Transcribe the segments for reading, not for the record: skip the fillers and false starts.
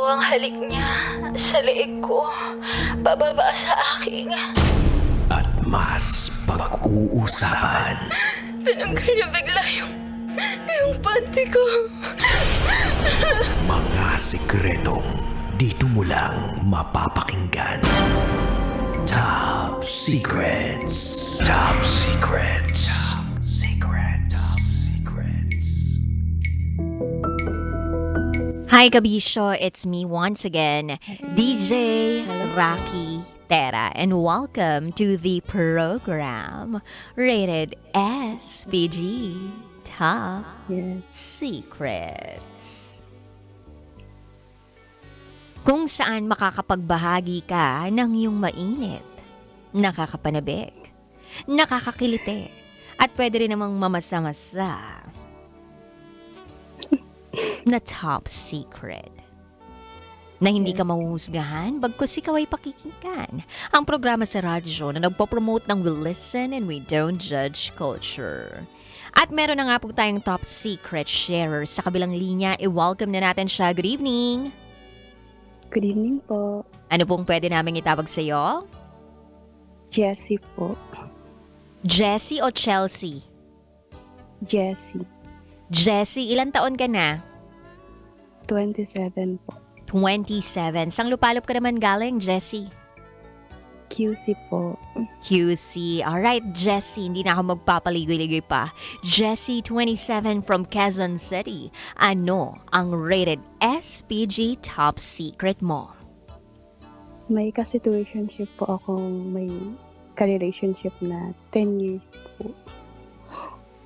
ang halik niya sa leeg ko, pababa sa aking. At mas pag-uusapan. Tinanggal niya bigla yung panty ko. Mga sikretong dito mo lang mapapakinggan. Top Secrets. Top Secrets. Top Secret. Top Secrets. Hi, Kabisyo. It's me once again, DJ Rocky Tera, and welcome to the program rated SPG Top Secrets. Kung saan makakapagbahagi ka ng iyong mainit, nakakapanabik, nakakakiliti, at pwede rin namang mamasa-masa na top secret. Na hindi ka mahuhusgahan bagkus ikaw ay pakikinggan. Ang programa sa radyo na nagpo-promote ng we listen and we don't judge culture. At meron na nga po tayong top secret sharer sa kabilang linya. I-welcome na natin siya. Good evening! Good evening po. Ano pong pwede namin itawag sa iyo? Jessie po. Jessie o Chelsea? Jessie. Jessie, ilang taon ka na? 27 po. 27. Sang lupalop ka naman galing, Jessie? QC po. QC. Alright, Jessie. Hindi na ako magpapaligoy-ligoy pa. Jessie, 27 from Quezon City. Ano ang rated SPG top secret mo? May ka-situationship po akong may ka-relationship na 10 years po.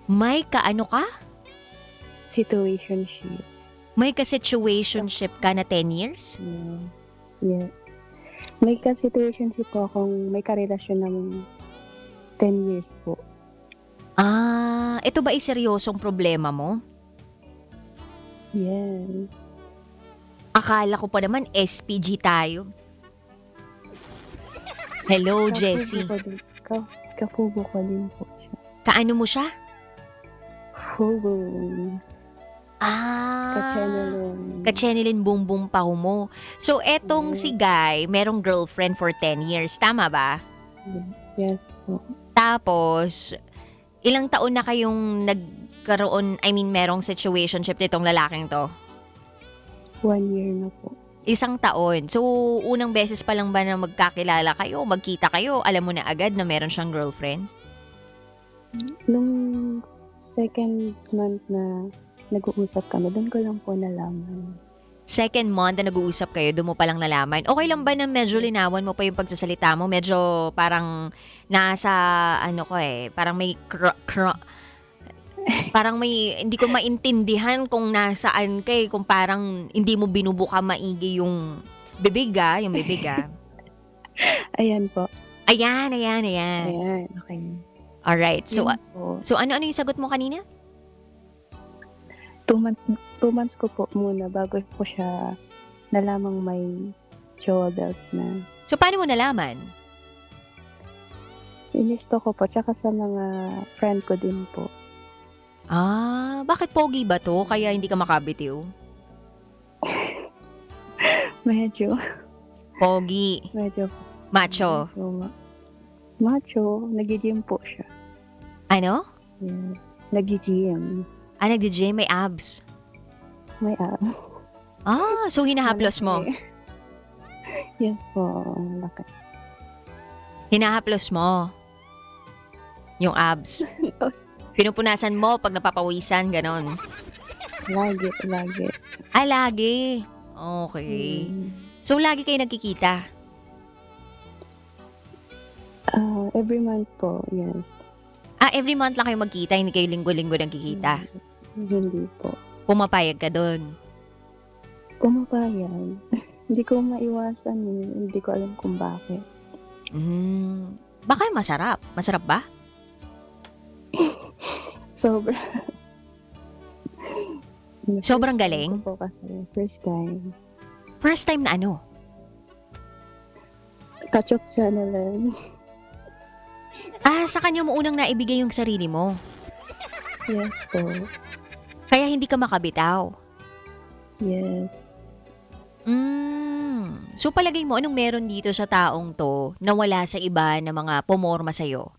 May kaano ka? Situationship. May ka-situationship ka na 10 years? Yeah. May ka-situationship po akong may karelasyon ng 10 years po. Ah, ito ba ay seryosong problema mo? Yes. Akala ko pa naman SPG tayo. Hello, Jessie. Kafubo ko din po siya. Kaano mo siya? Fubo. Kachenilin bumbum pa mo. So, etong si Guy, merong girlfriend for 10 years. Tama ba? Yes po. Tapos, ilang taon na kayong nagkaroon, merong situationship nitong lalaking to? 1 year na po. Isang taon. So, unang beses pa lang ba na magkakilala kayo, magkita kayo, alam mo na agad na meron siyang girlfriend? Nung second month na nag-uusap kami, doon ko lang po nalaman. Second month na nag-uusap kayo, doon mo palang nalaman. Okay lang ba na medyo linawan mo pa yung pagsasalita mo? Medyo parang nasa, parang may parang may, hindi ko maintindihan kung nasaan kay, kung parang hindi mo binubuka maigi yung bibig ah. Ayan po. Ayan. Ayan, okay. Alright, so Yun po. ano yung sagot mo kanina? 2 months ko po muna bago ko siya nalamang may jowa bells na. So, paano mo nalaman? Inisto ko po, tsaka sa mga friend ko din po. Ah, bakit pogi ba to? Kaya hindi ka makabitiw? Medyo Pogi. Macho. Macho, nag-gym po siya. Ano? Yeah. Nag-gym. Ah, nag-DJ, may abs. May Ah, so hinahaplos mo? Yes po, laki. Hinahaplos mo? Yung abs? Pinupunasan mo pag napapawisan, ganon? Lagi. Ah, lagi? Okay. So, lagi kayo nagkikita? Every month po, yes. Ah, every month lang kayo magkita, hindi kayo linggo-linggo nagkikita? Hindi po. Pumapayag ka dun? Pumapayag. Hindi ko maiwasan eh. Hindi ko alam kung bakit. Baka masarap. Masarap ba? Sobra. Sobrang galing? Po kasi first time. First time na ano? Touch-up siya na lang. Ah, sa kanya mo unang naibigay yung sarili mo. Yes po. Kaya hindi ka makabitaw. Yes. So palagay mo, anong meron dito sa taong to na wala sa iba na mga pumorma sa'yo?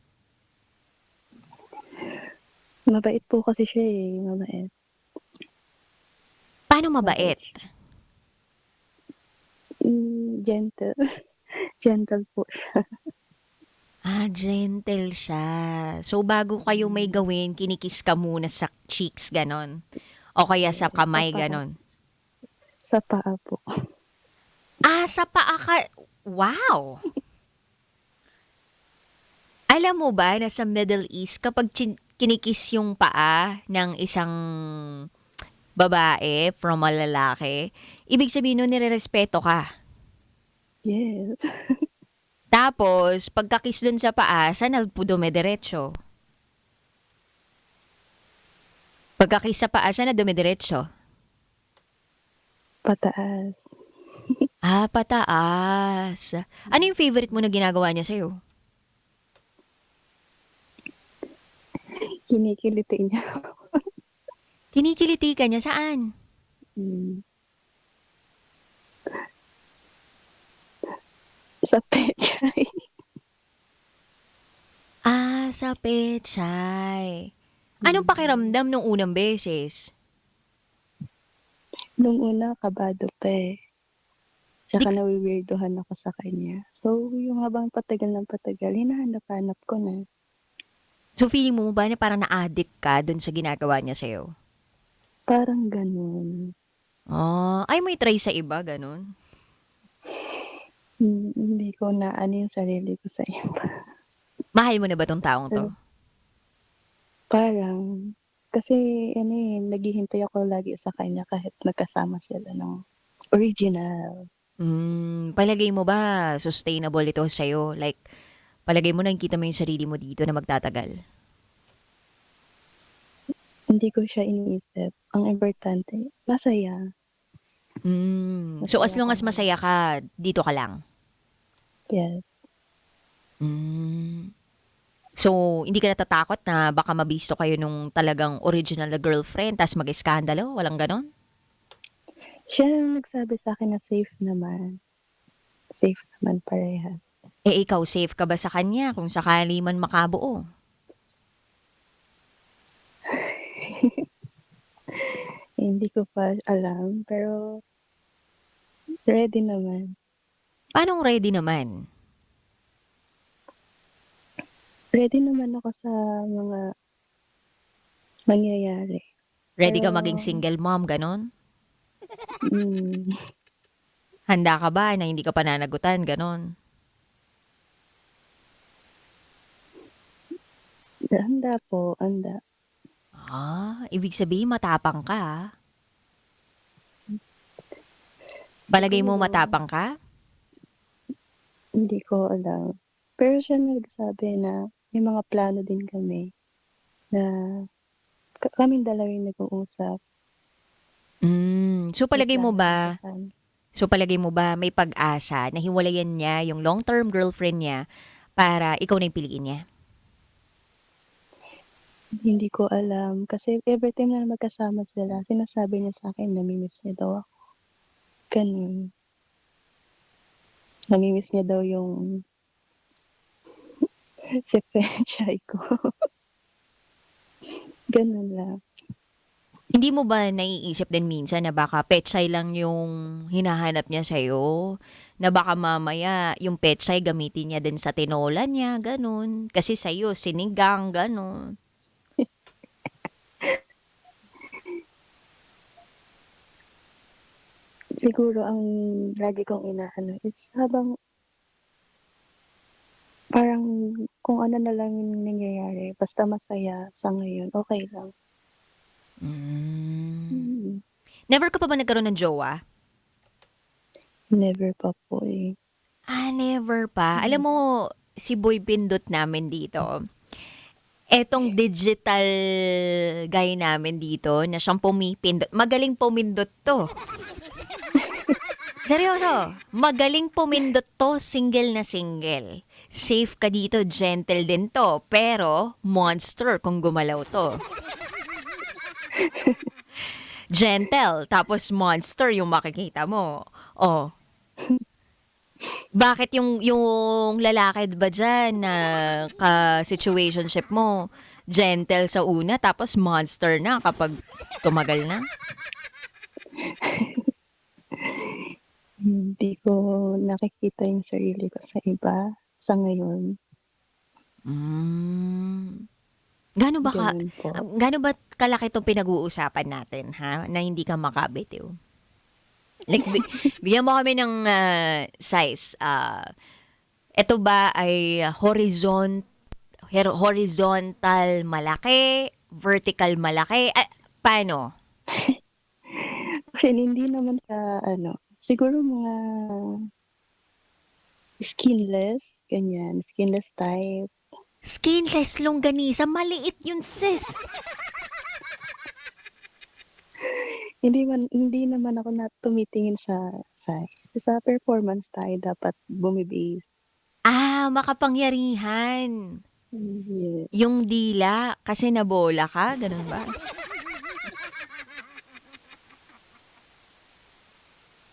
Mabait po kasi siya eh, mabait. Paano mabait? Gentle. Gentle po siya. Gentle siya. So bago kayo may gawin, kinikis ka muna sa cheeks, ganon. O kaya sa kamay, ganon. Sa paa po. Sa paa ka. Wow! Alam mo ba na sa Middle East, kapag kinikis yung paa ng isang babae from a lalaki, ibig sabihin nun nirerespeto ka. Yes. Tapos, pagkakis dun sa paa, sana po dumidiretso. Pagkakis sa paa, sana dumidiretso. Pataas. Pataas. Ano yung favorite mo na ginagawa niya sa'yo? Kinikiliti niya. Kinikiliti ka niya saan? Mm. Sa pechay. Sa pechay. Anong pakiramdam nung unang beses? Nung una, kabado pa eh. Tsaka nawiwirdohan ako sa kanya. So, yung habang patagal ng patagal, hinahanap-hanap ko na. So feeling mo ba na parang na-addict ka dun sa ginagawa niya sa'yo? Parang ganun. Ay may try sa iba, ganun? Hindi ko na ano yung sarili ko sa iba. Mahal mo na ba tong taong to? Parang, kasi naghihintay ako lagi sa kanya kahit magkasama sila ng original. Palagay mo ba sustainable ito sa'yo? Like, palagay mo nakikita mo yung sarili mo dito na magtatagal? Hindi ko siya iniisip. Ang importante, masaya. So as long as masaya ka, dito ka lang? Yes. So, hindi ka natatakot na baka mabisto kayo nung talagang original na girlfriend tas mag-iskandalo? Walang ganon? Siya ang nagsabi sa akin na safe naman. Safe naman parehas. Ikaw safe ka ba sa kanya kung sakali man makabuo? Hindi ko pa alam, pero ready naman. Paanong ready naman? Ready naman ako sa mga mangyayari. Ready ka Pero, maging single mom, ganon? mm, Handa ka ba na hindi ka pananagutan, ganon? handa po, handa. Ibig sabihin matapang ka, ah. Palagay mo matapang ka? Hindi ko alam. Pero siya nagsabi na may mga plano din kami na kaming dalawa yung nag-uusap. So palagay mo May ba, plano may pag-asa na hiwalayan niya yung long-term girlfriend niya para ikaw na yung piliin niya? Hindi ko alam. Kasi every time na magkasama sila, sinasabi niya sa akin, namimiss niya daw ako. Ganun. Namimiss niya daw yung si Pechay ko. Ganun lang. Hindi mo ba naiisip din minsan na baka pechay lang yung hinahanap niya sa'yo? Na baka mamaya yung pechay gamitin niya din sa tinola niya, ganun. Kasi sa'yo, sinigang, ganun. Siguro ang lagi kong inaano is habang parang kung ano na lang yung nangyayari, basta masaya sa ngayon, okay lang. Never ka pa ba nagkaroon ng jowa? Never pa po eh. Never pa. Alam mo, si Boy Pindot namin dito, etong digital guy namin dito na siyang pumipindot. Magaling pumindot to. Seryoso, magaling pumindot to, single na single. Safe ka dito, gentle din to, pero monster kung gumalaw to. Gentle, tapos monster yung makikita mo. Oh, bakit yung lalaki ba diyan na ka-situationship mo, gentle sa una tapos monster na kapag tumagal na? Hindi ko nakikita yung sarili ko sa iba sa ngayon, Hmm. Gaano ba gano'n po. gaano ba kalaki 'tong pinag-uusapan natin, ha, na hindi ka makabitiw? Like bigyan mo kami ng, size, eto ba ay horizontal malaki, vertical malaki, paano? Actually, hindi naman siya ano, siguro mga skinless, ganyan, skinless type. Skinless longganisa, maliit yun sis. Hindi naman ako na tumitingin sa size. Sa performance tayo dapat bumi-base. Makapangyarihan. Yes. Yung dila kasi nabola ka, ganun ba?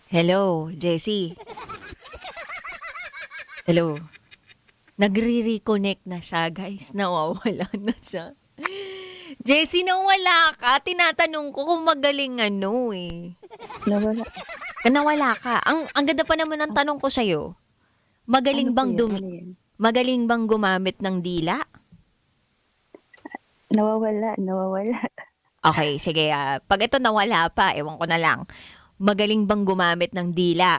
Hello, Jessie. Hello. Nagre-reconnect na siya, guys. Nawawala na siya. Jessie, nawala ka. Tinatanong ko kung magaling eh. Nawala. Nawala ka. Ang ganda pa naman ng tanong ko sa'yo. Ano po yun? Ano yun? Magaling bang gumamit ng dila? Nawawala. Okay, sige. Pag ito nawala pa, ewan ko na lang. Magaling bang gumamit ng dila?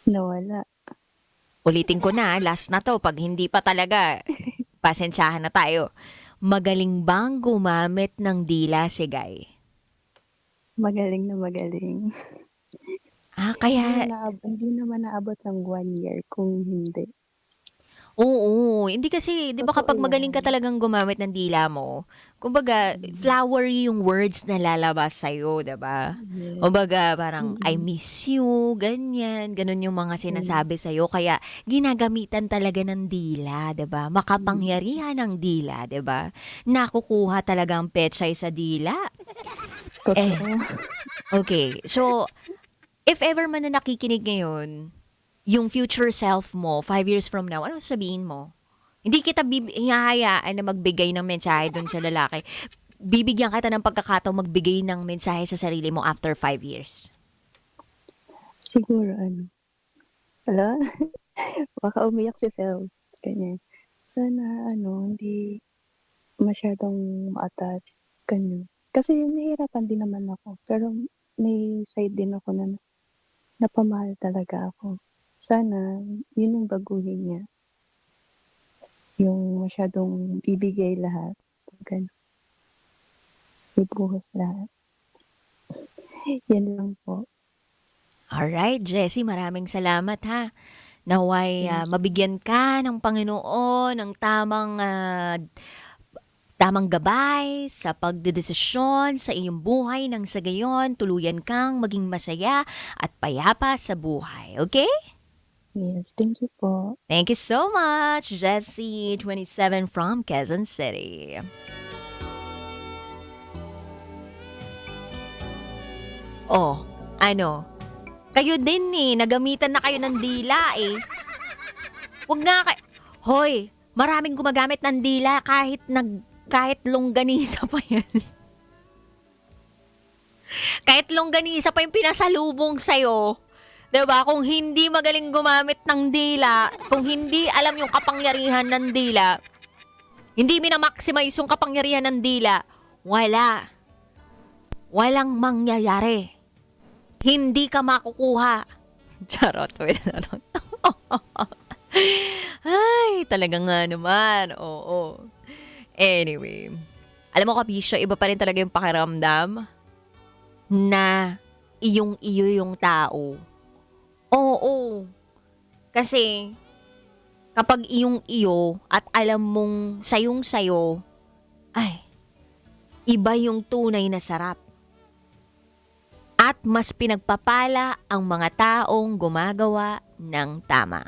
Nawala. Ulitin ko na, last na to. Pag hindi pa talaga, pasensyahan na tayo. Magaling bang gumamit ng dila si Guy? Magaling na magaling. Kaya, Hindi naman naabot ng 1 year kung hindi. oo. Hindi kasi, di ba Totoo kapag magaling ka yan. talagang gumamit ng dila mo, kumbaga, flowery yung words na lalabas sa'yo, di ba? Yes. Kumbaga, parang, I Mm. miss you, ganyan. Ganun yung mga sinasabi sa'yo. Kaya, ginagamitan talaga ng dila, di ba? Makapangyarihan ng dila, di ba? Nakukuha talaga ang pechay sa dila. Eh, Totoo. okay. So, if ever man na nakikinig ngayon, yung future self mo, 5 years from now, ano sasabihin mo? Hindi kita hihayaan na magbigay ng mensahe dun sa lalaki. Bibigyan kita ng pagkakataong magbigay ng mensahe sa sarili mo after 5 years. Siguro ano, hala, baka umiyak si Sel, ganyan. Sana ano, hindi masyadong ma-attach, ganyan. Kasi nahihirapan din naman ako, pero may side din ako na napamahal talaga ako. Sana yun yung baguhin niya, yung masyadong ibigay lahat, ganun, ibuhos lahat. Yan lang po. Alright, Jessie, maraming salamat ha. Naway Thank you. mabigyan ka ng Panginoon ng tamang gabay sa pagdedesisyon sa iyong buhay nang sa gayon tuluyan kang maging masaya at payapa sa buhay. Okay? Yes, thank you po. Thank you so much, Jessie, 27 from Quezon City. Oh, ano? Kayo din nagamitan na kayo ng dila Huwag nga Hoy, maraming gumagamit ng dila kahit longganisa pa yan. Kahit longganisa pa yung pinasalubong sa'yo. 'Di ba? Kung hindi magaling gumamit ng dila, kung hindi alam yung kapangyarihan ng dila, hindi minamaximize yung kapangyarihan ng dila, walang mangyayari. Hindi ka makukuha. Charot. Ay, talaga nga naman. Oo. Anyway. Alam mo, Kapisyo, iba pa rin talaga yung pakiramdam na iyo yung tao. Oo. Kasi, kapag iyo at alam mong sayong-sayo, ay, iba yung tunay na sarap. At mas pinagpapala ang mga taong gumagawa ng tama.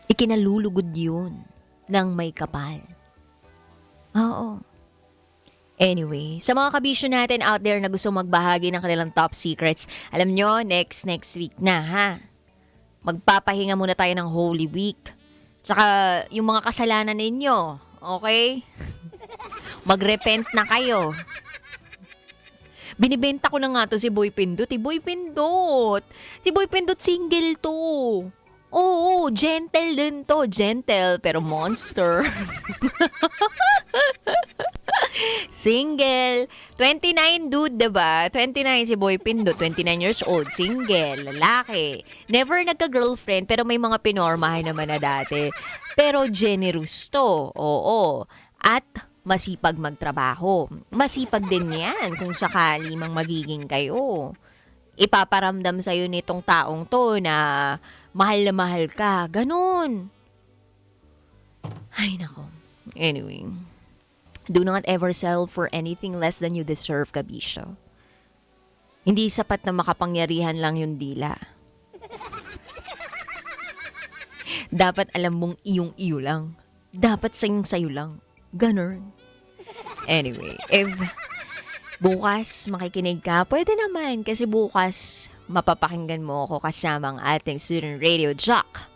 Ikinalulugod yun ng may kapal. Oo. Anyway, sa mga kabisyo natin out there na gusto magbahagi ng kanilang top secrets, alam nyo, next week na ha. Magpapahinga muna tayo ng Holy Week. Tsaka yung mga kasalanan ninyo, okay? Magrepent na kayo. Binibenta ko na nga to si Boy Pindot. Boy Pindot! Si Boy Pindot single to. Oo, gentle din to. Gentle, pero monster. Single. 29 dude, diba? 29 si Boy Pindot, 29 years old, single, lalaki. Never nagka-girlfriend, pero may mga pinormahan naman na dati. Pero generous to, oo. At masipag magtrabaho. Masipag din yan kung sakali mang magiging kayo. Ipaparamdam sa'yo nitong taong to na mahal ka. Ganun. Ay, nako. Anyway. Do not ever settle for anything less than you deserve, kabisyo. Hindi sapat na makapangyarihan lang yung dila. Dapat alam mong iyong-iyo lang. Dapat sayong-sayo lang. Ganun. Anyway, if bukas makikinig ka, pwede naman kasi bukas mapapakinggan mo ako kasama ang ating student radio jock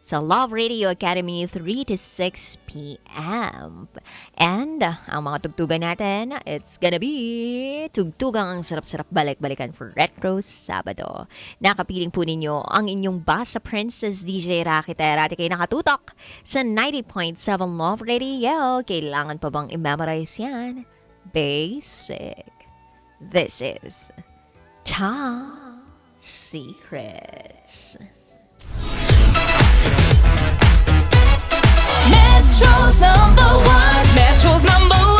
sa Love Radio Academy 3 to 6 p.m. And ang mga tugtugan natin, it's gonna be tugtugang ang sarap-sarap balik-balikan for Retro Sabado. Nakapiling po ninyo ang inyong Basa Princess DJ Rakiter at kayo nakatutok sa 90.7 Love Radio. Kailangan pa bang i-memorize yan? Basic. This is Top Secrets. Metro's number one. Metro's number